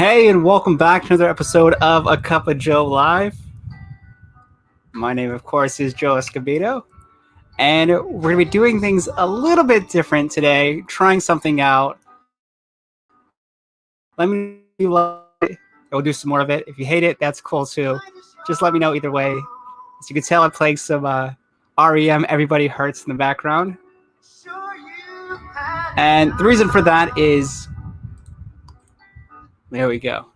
Hey, and welcome back to another episode of A Cup of Joe Live. My name, of course, is Joe Escobedo, and we're going to be doing things a little bit different today, trying something out. Let me know if you like it. We'll do some more of it. If you hate it, that's cool too. Just let me know either way. As you can tell, I'm playing some REM Everybody Hurts in the background. And the reason for that is, there we go.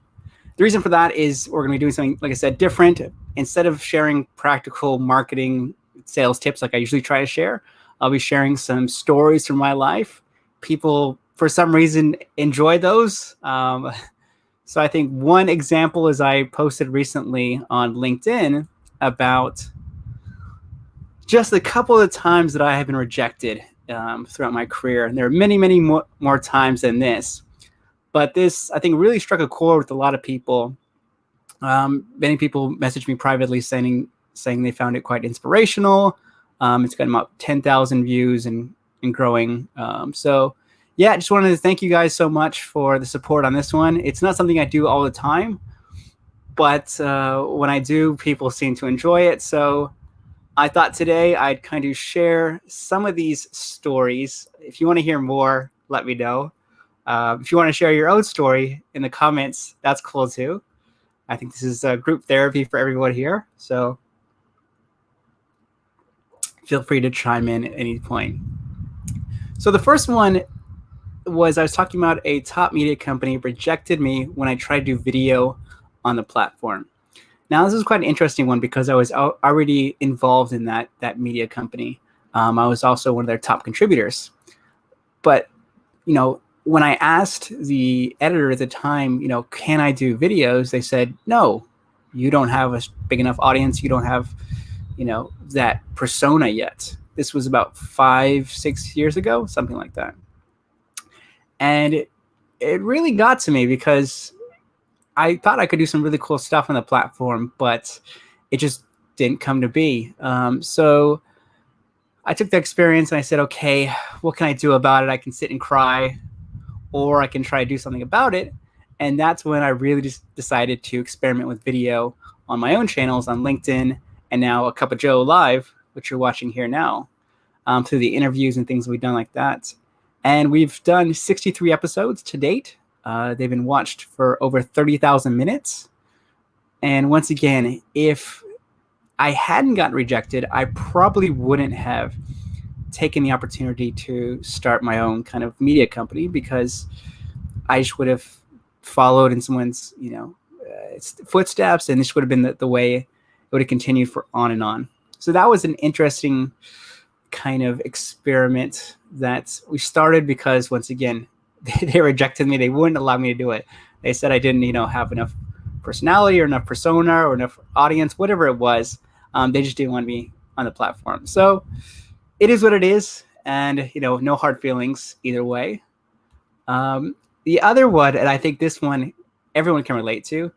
The reason for that is we're going to be doing something, like I said, different. Instead of sharing practical marketing sales tips like I usually try to share, I'll be sharing some stories from my life. People, for some reason, enjoy those. So I think one example is I posted recently on LinkedIn about just a couple of times that I have been rejected throughout my career. And there are many, many more times than this. But this, I think, really struck a chord with a lot of people. Many people messaged me privately saying they found it quite inspirational. It's gotten about 10,000 views and growing. So, yeah, I just wanted to thank you guys so much for the support on this one. It's not something I do all the time, but when I do, people seem to enjoy it. So I thought today I'd kind of share some of these stories. If you want to hear more, let me know. If you want to share your own story in the comments, that's cool too. I think this is a group therapy for everyone here. So feel free to chime in at any point. So the first one was I was talking about a top media company rejected me when I tried to do video on the platform. Now, this is quite an interesting one because I was already involved in that media company. I was also one of their top contributors. But, when I asked the editor at the time, can I do videos? They said, no, you don't have a big enough audience. You don't have, that persona yet. This was about 5-6 years ago, something like that. And it really got to me because I thought I could do some really cool stuff on the platform, but it just didn't come to be. So I took the experience and I said, okay, what can I do about it? I can sit and cry, or I can try to do something about it. And that's when I really just decided to experiment with video on my own channels on LinkedIn and now A Cup of Joe Live, which you're watching here now, through the interviews and things we've done like that. And we've done 63 episodes to date. They've been watched for over 30,000 minutes. And once again, if I hadn't gotten rejected, I probably wouldn't have taken the opportunity to start my own kind of media company because I just would have followed in someone's, footsteps, and this would have been the way it would have continued for on and on. So that was an interesting kind of experiment that we started because, once again, they rejected me. They wouldn't allow me to do it. They said I didn't, have enough personality or enough persona or enough audience, whatever it was. They just didn't want me on the platform. So it is what it is. And, no hard feelings either way. The other one, and I think this one everyone can relate to.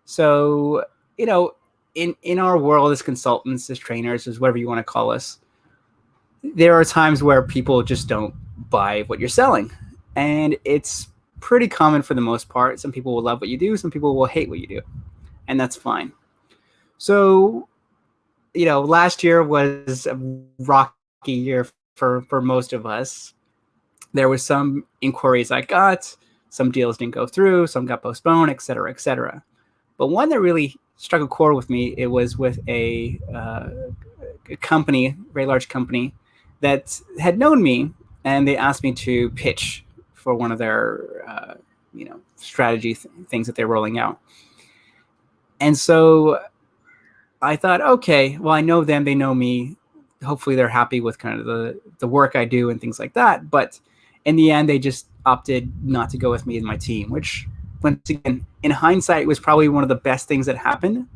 So, in our world as consultants, as trainers, as whatever you want to call us, there are times where people just don't buy what you're selling. And it's pretty common for the most part. Some people will love what you do. Some people will hate what you do. And that's fine. So, last year was a rocky year for most of us. There was some inquiries I got. Some deals didn't go through. Some got postponed, et cetera, et cetera. But one that really struck a chord with me, it was with a company, very large company, that had known me. And they asked me to pitch for one of their, strategy things that they're rolling out. And so I thought, okay, well, I know them, they know me. Hopefully they're happy with kind of the work I do and things like that. But in the end, they just opted not to go with me and my team, which, once again, in hindsight, was probably one of the best things that happened.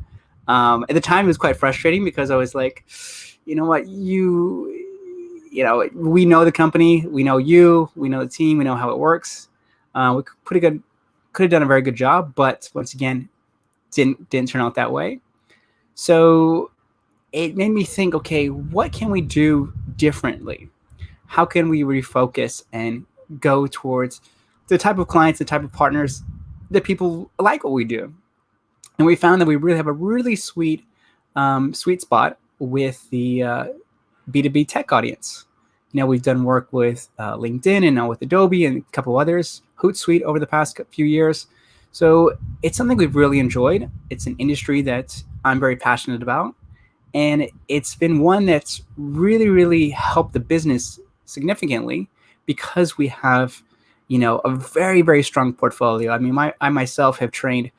At the time, it was quite frustrating because I was like, you know what, we know the company, we know you, we know the team, we know how it works. We could have done a very good job, but once again, didn't turn out that way. So it made me think, okay, what can we do differently? How can we refocus and go towards the type of clients, the type of partners that people like what we do. And we found that we really have a really sweet spot with the B2B tech audience. We've done work with LinkedIn and now with Adobe and a couple others, Hootsuite over the past few years. So it's something we've really enjoyed. It's an industry that I'm very passionate about. And it's been one that's really, really helped the business significantly because we have, a very, very strong portfolio. I mean, I myself have trained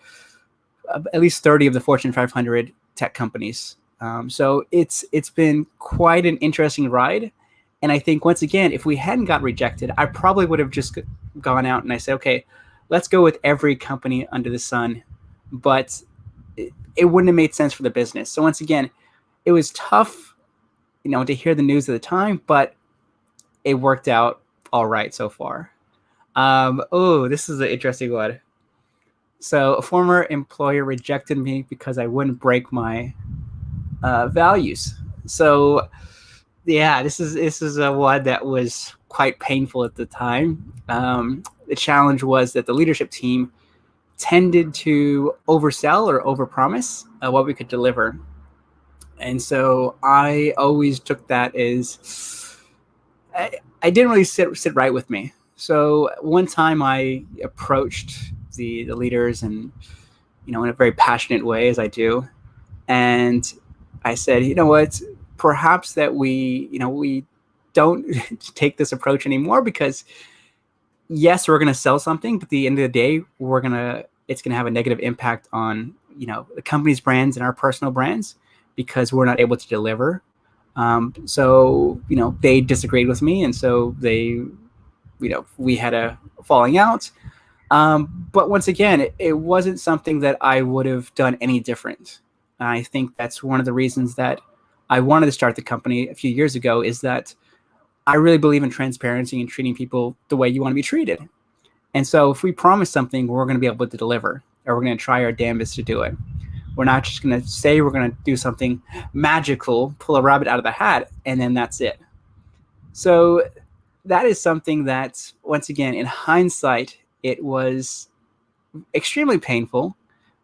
at least 30 of the Fortune 500 tech companies. So it's been quite an interesting ride. And I think, once again, if we hadn't got rejected, I probably would have just gone out and I said, okay, let's go with every company under the sun. But it wouldn't have made sense for the business. So once again, it was tough, to hear the news at the time, but it worked out all right so far. This is an interesting one. So a former employer rejected me because I wouldn't break my values. So yeah, this is a one that was quite painful at the time. The challenge was that the leadership team tended to oversell or overpromise what we could deliver. And so I always took that as I didn't really sit right with me. So one time I approached the leaders and, in a very passionate way, as I do. And I said, you know what, perhaps that we don't take this approach anymore, because yes, we're going to sell something, but at the end of the day, it's going to have a negative impact on, the company's brands and our personal brands, because we're not able to deliver. So, they disagreed with me. And so we had a falling out. But once again, it wasn't something that I would have done any different. I think that's one of the reasons that I wanted to start the company a few years ago, is that I really believe in transparency and treating people the way you want to be treated. And so if we promise something, we're going to be able to deliver, or we're going to try our damnedest to do it. We're not just going to say we're going to do something magical, pull a rabbit out of the hat, and then that's it. So that is something that, once again, in hindsight, it was extremely painful,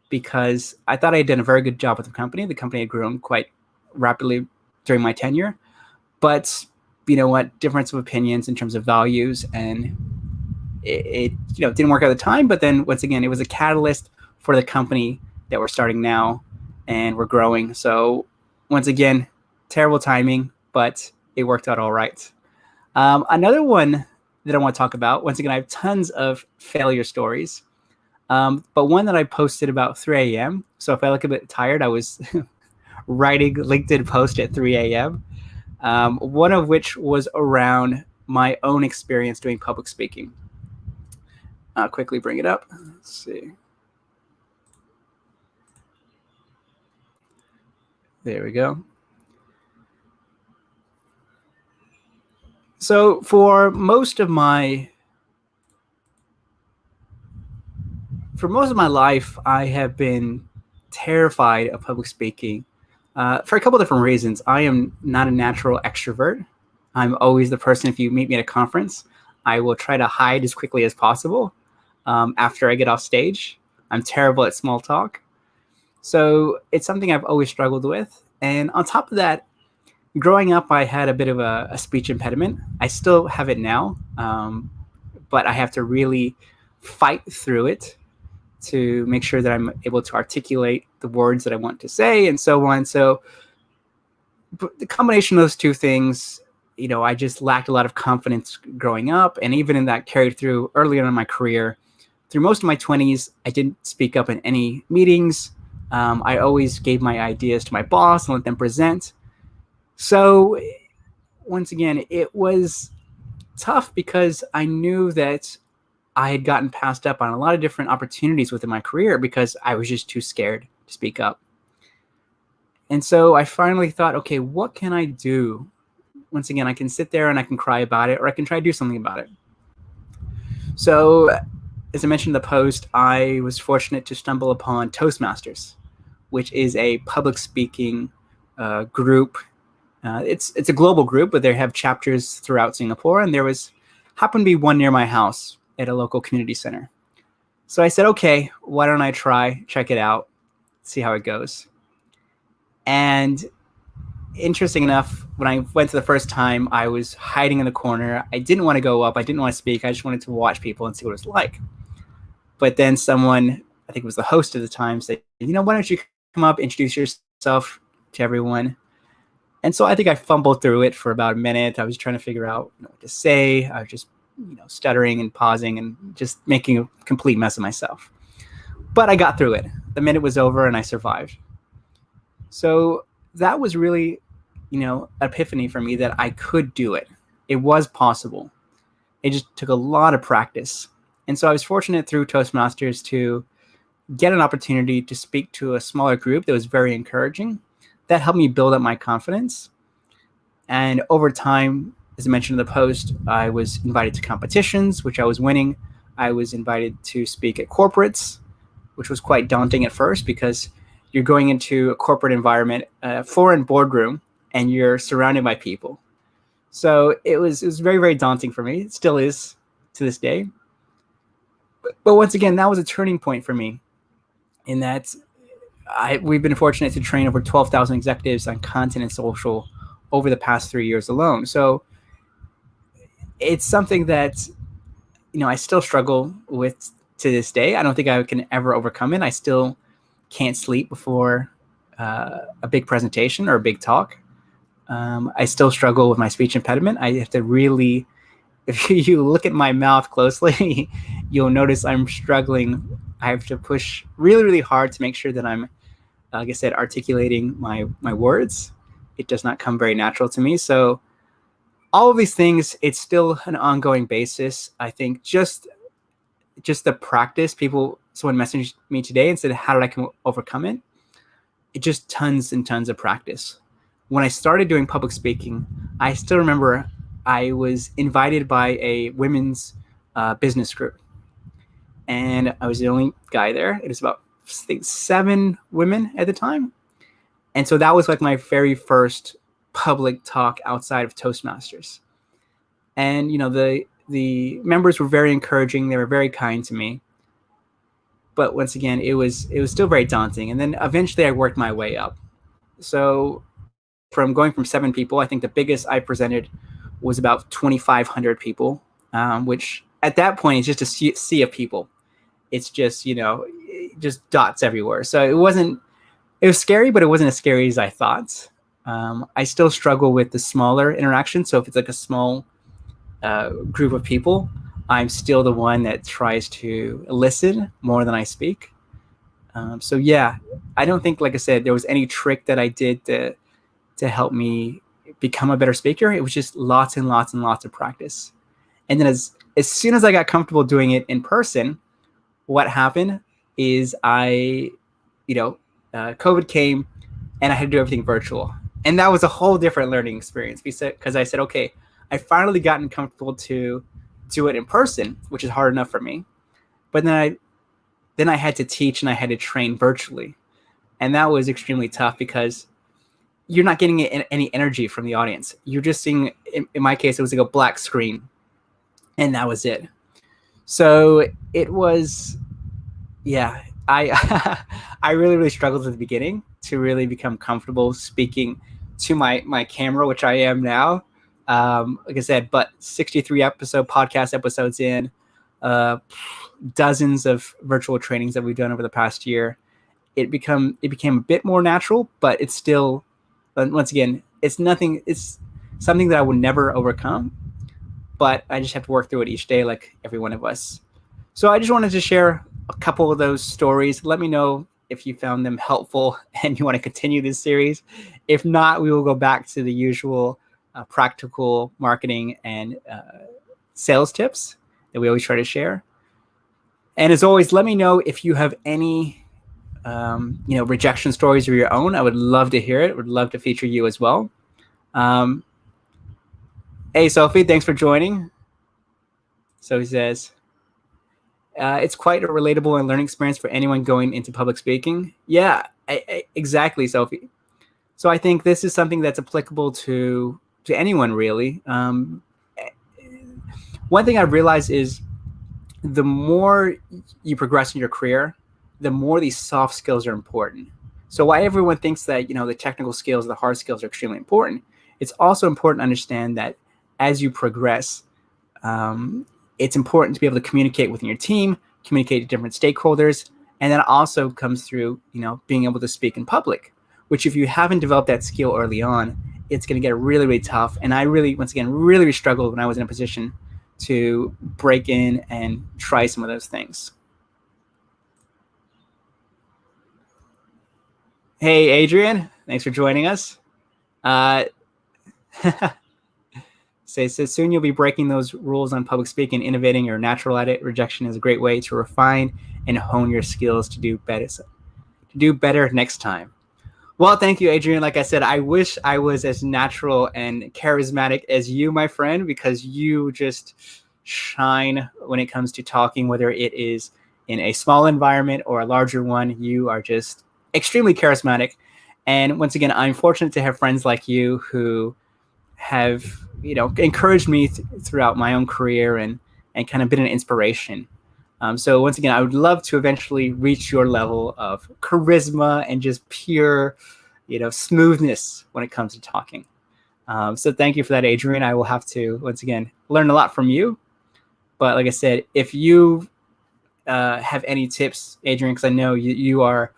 because I thought I had done a very good job with the company. The company had grown quite rapidly during my tenure. But you know what? Difference of opinions in terms of values, and it didn't work out at the time. But then, once again, it was a catalyst for the company that we're starting now, and we're growing. So once again, terrible timing, but it worked out all right. Another one that I want to talk about, once again, I have tons of failure stories, but one that I posted about 3 a.m. So if I look a bit tired, I was writing LinkedIn post at 3 a.m. One of which was around my own experience doing public speaking. I'll quickly bring it up. Let's see. There we go. So for most of my life, I have been terrified of public speaking for a couple different reasons. I am not a natural extrovert. I'm always the person, if you meet me at a conference, I will try to hide as quickly as possible after I get off stage. I'm terrible at small talk. So it's something I've always struggled with. And on top of that, growing up, I had a bit of a speech impediment. I still have it now, but I have to really fight through it to make sure that I'm able to articulate the words that I want to say, and so on. So the combination of those two things, I just lacked a lot of confidence growing up. And even in that carried through earlier in my career. Through most of my 20s, I didn't speak up in any meetings. I always gave my ideas to my boss and let them present. So once again, it was tough because I knew that I had gotten passed up on a lot of different opportunities within my career because I was just too scared to speak up. And so I finally thought, okay, what can I do? Once again, I can sit there and I can cry about it, or I can try to do something about it. So as I mentioned in the post, I was fortunate to stumble upon Toastmasters, which is a public speaking group. It's a global group, but they have chapters throughout Singapore. And there happened to be one near my house at a local community center. So I said, okay, why don't I check it out, see how it goes. And interesting enough, when I went to the first time, I was hiding in the corner. I didn't want to go up. I didn't want to speak. I just wanted to watch people and see what it was like. But then someone, I think it was the host at the time, said, why don't you come up, introduce yourself to everyone? And so I think I fumbled through it for about a minute. I was trying to figure out what to say. I was just, stuttering and pausing and just making a complete mess of myself. But I got through it. The minute was over and I survived. So that was really, epiphany for me that I could do it. It was possible. It just took a lot of practice. And so I was fortunate through Toastmasters to get an opportunity to speak to a smaller group that was very encouraging. That helped me build up my confidence. And over time, as I mentioned in the post, I was invited to competitions, which I was winning. I was invited to speak at corporates, which was quite daunting at first because you're going into a corporate environment, a foreign boardroom, and you're surrounded by people. So it was very, very daunting for me. It still is to this day. But once again, that was a turning point for me in that we've been fortunate to train over 12,000 executives on content and social over the past 3 years alone. So it's something that, I still struggle with to this day. I don't think I can ever overcome it. I still can't sleep before a big presentation or a big talk. I still struggle with my speech impediment. I have to really, if you look at my mouth closely, you'll notice I'm struggling. I have to push really, really hard to make sure that I'm, like I said, articulating my words. It does not come very natural to me. So all of these things, it's still an ongoing basis. I think just the practice, someone messaged me today and said, how did I overcome it? It just tons and tons of practice. When I started doing public speaking, I still remember I was invited by a women's business group. And I was the only guy there. It was about, I think, 7 women at the time. And so that was like my very first public talk outside of Toastmasters. And, the members were very encouraging. They were very kind to me. But once again, it was still very daunting. And then eventually I worked my way up. So from going from 7 people, I think the biggest I presented was about 2,500 people, which at that point is just a sea of people. It's just, just dots everywhere. So it was scary, but it wasn't as scary as I thought. I still struggle with the smaller interaction. So if it's like a small group of people, I'm still the one that tries to listen more than I speak. So yeah, I don't think, like I said, there was any trick that I did to help me become a better speaker. It was just lots and lots and lots of practice. And then as soon as I got comfortable doing it in person, what happened is COVID came and I had to do everything virtual. And that was a whole different learning experience because I said, okay, I finally gotten comfortable to do it in person, which is hard enough for me. But then I had to teach and I had to train virtually. And that was extremely tough because you're not getting any energy from the audience. You're just seeing, in my case, it was like a black screen. And that was it. So it was, yeah, I I really, really struggled at the beginning to really become comfortable speaking to my camera, which I am now. Like I said, but 63 podcast episodes in, dozens of virtual trainings that we've done over the past year, it became a bit more natural, but it's still, once again, it's something that I would never overcome, but I just have to work through it each day like every one of us. So I just wanted to share a couple of those stories. Let me know if you found them helpful and you want to continue this series. If not, we will go back to the usual practical marketing and sales tips that we always try to share. And as always, let me know if you have any rejection stories of your own. I would love to hear it. Would love to feature you as well. Hey, Sophie, thanks for joining. So he says, it's quite a relatable and learning experience for anyone going into public speaking. Yeah, exactly, Sophie. So I think this is something that's applicable to anyone, really. One thing I realized is the more you progress in your career, the more these soft skills are important. So while everyone thinks that, the technical skills, the hard skills are extremely important, it's also important to understand that as you progress, it's important to be able to communicate within your team, communicate to different stakeholders, and that also comes through, being able to speak in public, which if you haven't developed that skill early on, it's going to get really, really tough. And I really, once again, really struggled when I was in a position to break in and try some of those things. Hey, Adrian, thanks for joining us. So soon you'll be breaking those rules on public speaking, innovating. You're natural at it. Rejection is a great way to refine and hone your skills to do better next time. Well, thank you, Adrian. Like I said, I wish I was as natural and charismatic as you, my friend, because you just shine when it comes to talking, whether it is in a small environment or a larger one. You are just extremely charismatic. And once again, I'm fortunate to have friends like you who have, encouraged me throughout my own career and kind of been an inspiration. So once again, I would love to eventually reach your level of charisma and just pure, smoothness when it comes to talking. So thank you for that, Adrian. I will have to, once again, learn a lot from you. But like I said, if you have any tips, Adrian, because I know you are,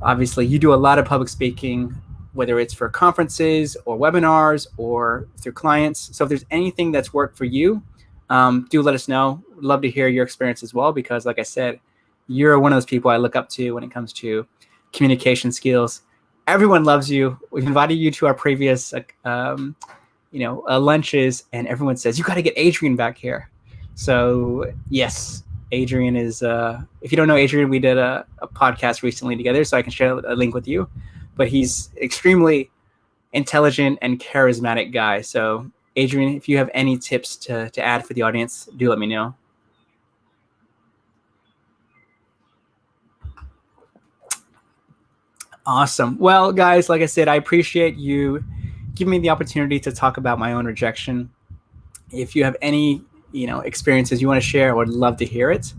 obviously, you do a lot of public speaking, whether it's for conferences or webinars or through clients. So if there's anything that's worked for you, do let us know. We'd love to hear your experience as well, because like I said, you're one of those people I look up to when it comes to communication skills. Everyone loves you. We've invited you to our previous, lunches, and everyone says, you got to get Adrian back here. So yes, Adrian is, if you don't know Adrian, we did a podcast recently together, so I can share a link with you. But he's extremely intelligent and charismatic guy. So Adrian, if you have any tips to add for the audience, do let me know. Awesome. Well, guys, like I said, I appreciate you giving me the opportunity to talk about my own rejection. If you have any, experiences you want to share, I would love to hear it.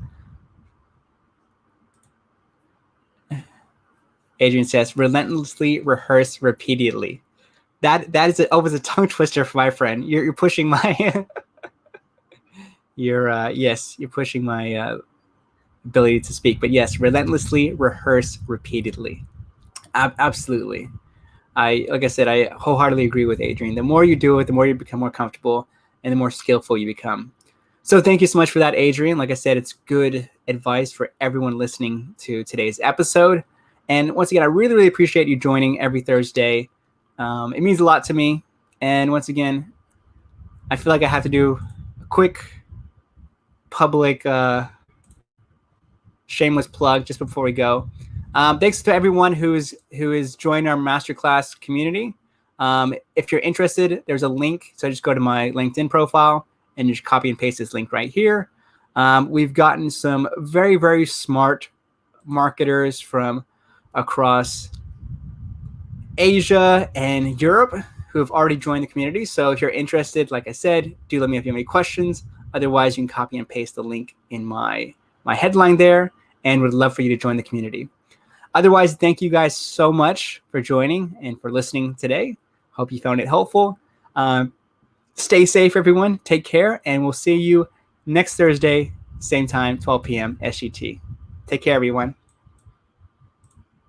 Adrian says, relentlessly rehearse repeatedly. That is always a tongue twister for my friend. You're pushing my you're pushing my ability to speak. But yes, relentlessly rehearse repeatedly. Absolutely. Like I said, I wholeheartedly agree with Adrian. The more you do it, the more you become more comfortable and the more skillful you become. So thank you so much for that, Adrian. Like I said, it's good advice for everyone listening to today's episode. And once again, I really, really appreciate you joining every Thursday. It means a lot to me. And once again, I feel like I have to do a quick public shameless plug just before we go. Thanks to everyone who is joined our masterclass community. If you're interested, there's a link. So just go to my LinkedIn profile and just copy and paste this link right here. We've gotten some very, very smart marketers from across Asia and Europe who have already joined the community. So if you're interested, like I said, do let me know if you have any questions. Otherwise, you can copy and paste the link in my headline there, and would love for you to join the community. Otherwise, thank you guys so much for joining and for listening today. Hope you found it helpful. Stay safe, everyone. Take care, and we'll see you next Thursday, same time, 12 p.m. SGT. Take care, everyone.